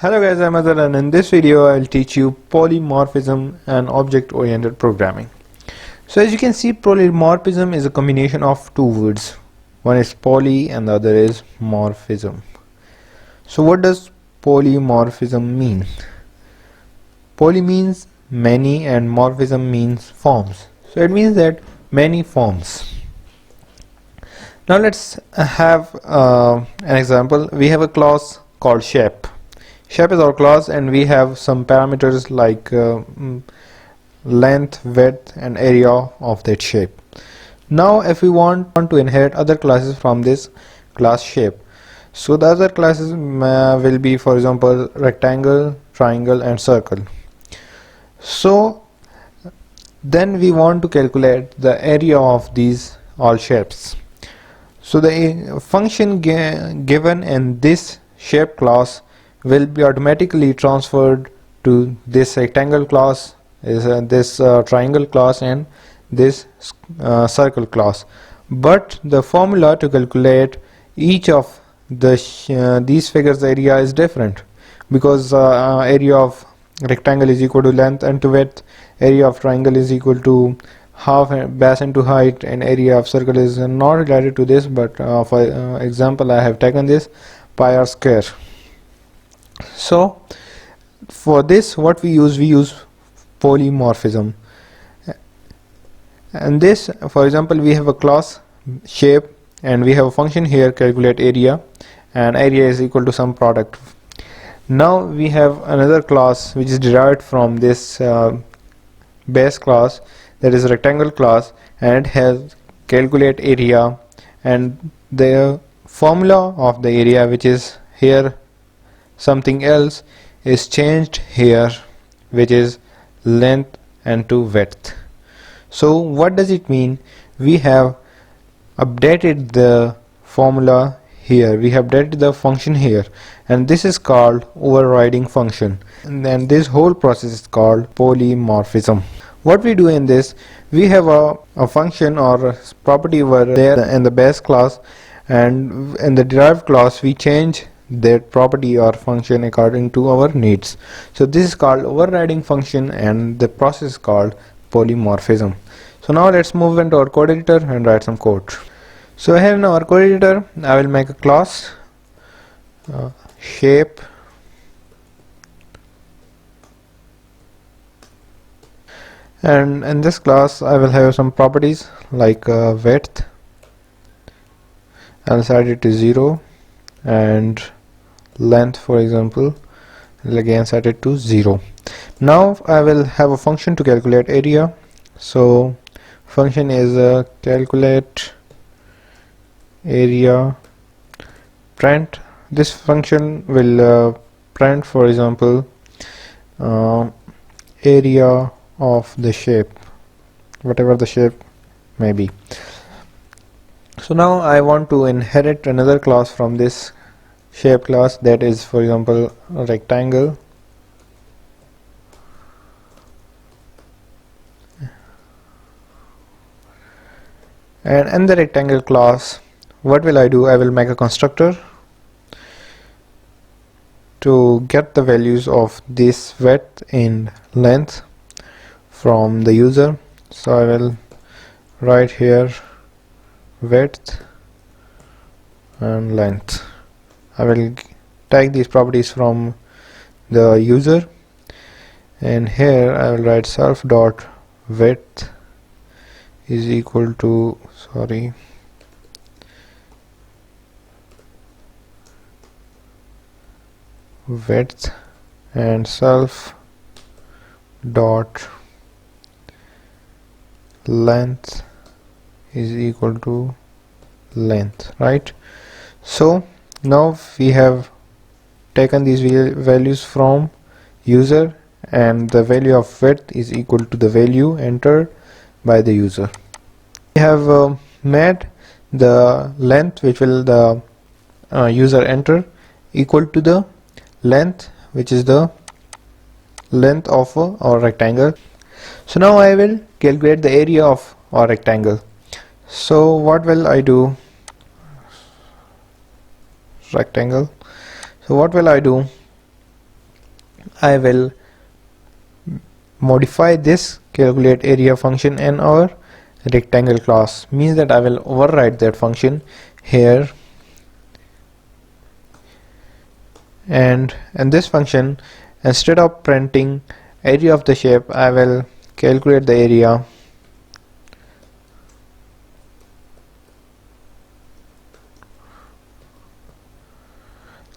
Hello guys, I'm Azhar, and in this video I'll teach you polymorphism and object-oriented programming. So as you can see, polymorphism is a combination of two words. One is poly and the other is morphism. So what does polymorphism mean? Poly means many and morphism means forms. So it means that many forms. Now let's have an example. We have a class called shape. Shape is our class, and we have some parameters like length, width and area of that shape. Now if we want to inherit other classes from this class shape, so the other classes will be, for example, rectangle, triangle and circle. So then we want to calculate the area of these all shapes. So the function given in this shape class will be automatically transferred to this rectangle class, this triangle class and this circle class. But the formula to calculate each of these figures area is different, because area of rectangle is equal to length and to width, area of triangle is equal to half base into height, and area of circle is not related to this, but for example I have taken this pi r square. So for this what we use polymorphism, and this, for example, we have a class shape and we have a function here calculate area, and area is equal to some product. Now we have another class which is derived from this base class, that is rectangle class, and it has calculate area, and the formula of the area, which is here something else, is changed here, which is length and to width. So what does it mean? We have updated the formula here, we have updated the function here, and this is called overriding function, and then this whole process is called polymorphism. What we do in this, we have a function or a property over there in the base class, and in the derived class we change that property or function according to our needs. So this is called overriding function, and the process is called polymorphism. So now let's move into our code editor and write some code. So here in our code editor I will make a class shape, and in this class I will have some properties like width, I'll set it to 0, and length, for example, I'll again set it to 0. Now I will have a function to calculate area. So function is calculate area print. This function will print, for example, area of the shape, whatever the shape may be. So now I want to inherit another class from this shape class, that is, for example, a rectangle. And in the rectangle class, what will I do? I will make a constructor to get the values of this width and length from the user. So I will write here width and length. I will take these properties from the user, and here I will write self dot width is equal to width, and self dot length is equal to length, right? So now we have taken these values from user, and the value of width is equal to the value entered by the user. We have made the length, which will the user enter, equal to the length, which is the length of our rectangle. So now I will calculate the area of our rectangle. So what will I do? Rectangle. So what will I do? I will modify this calculate area function in our rectangle class, means that I will override that function here, and in this function, instead of printing area of the shape, I will calculate the area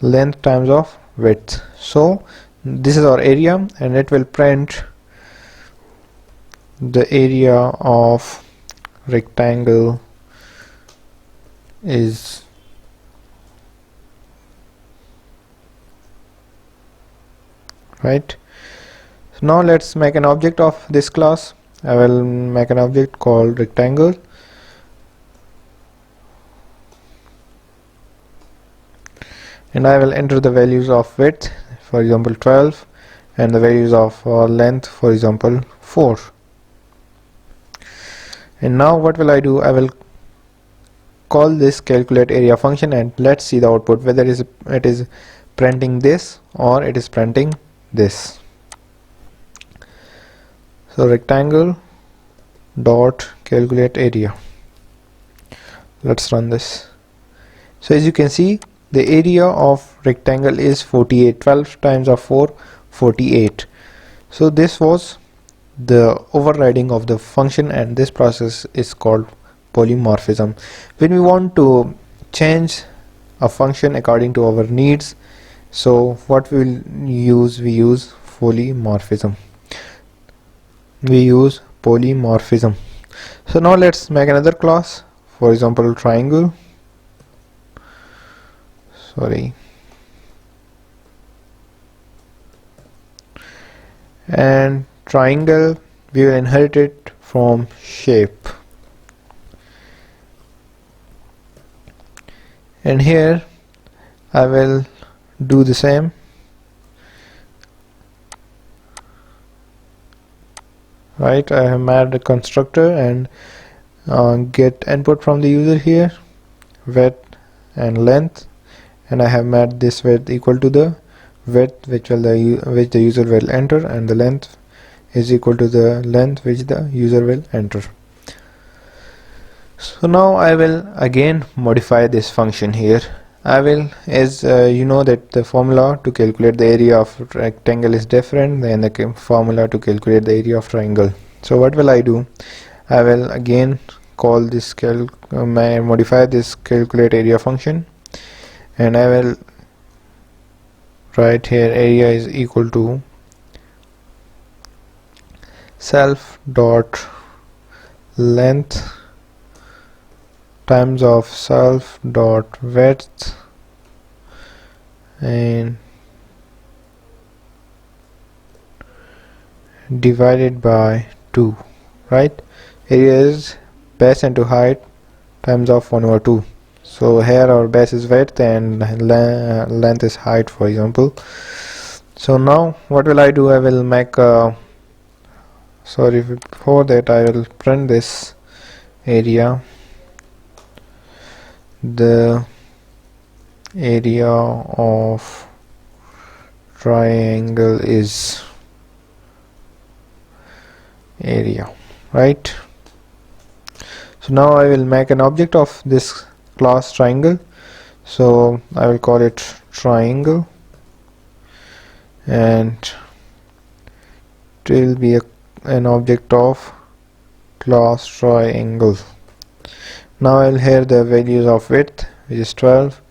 length times of width. So this is our area, and it will print the area of rectangle is right. So now let's make an object of this class. I will make an object called rectangle, and I will enter the values of width, for example 12, and the values of length, for example 4. And now what will I do? I will call this calculate area function, and let's see the output, whether it is printing this or it is printing this. So rectangle dot calculate area, let's run this. So as you can see, the area of rectangle is 48. 12 times of 4, 48. So this was the overriding of the function, and this process is called polymorphism. When we want to change a function according to our needs, so what we will use? We use polymorphism. So now let's make another class, for example triangle. And triangle, we will inherit it from shape, and here I will do the same. Right, I have made a constructor and get input from the user here, width and length, and I have made this width equal to the width which the user will enter, and the length is equal to the length which the user will enter. So now I will again modify this function here. I will, as you know that the formula to calculate the area of rectangle is different than the formula to calculate the area of triangle. So what will I do? I will again call this modify this calculate area function, and I will write here area is equal to self dot length times of self dot width and divided by 2. Right, area is base into height times of 1/2. So here our base is width and length is height, for example. So now what will I do? I will make a before that I will print this area. The area of triangle is area, right? So now I will make an object of this class triangle, so I will call it triangle, and it will be an object of class triangle. Now I will have the values of width, which is 12,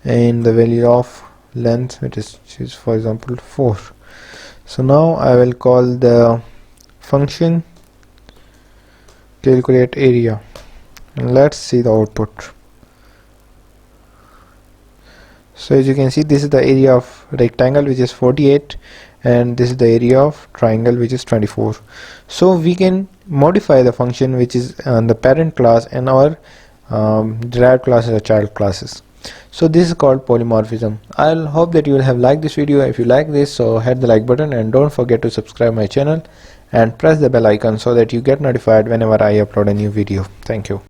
and the value of length, which is for example 4. So now I will call the function calculate area, and let's see the output. So as you can see, this is the area of rectangle, which is 48, and this is the area of triangle, which is 24. So we can modify the function which is on the parent class and our derived classes or child classes. So this is called polymorphism. I'll hope that you will have liked this video. If you like this, so hit the like button, and don't forget to subscribe my channel and press the bell icon so that you get notified whenever I upload a new video. Thank you.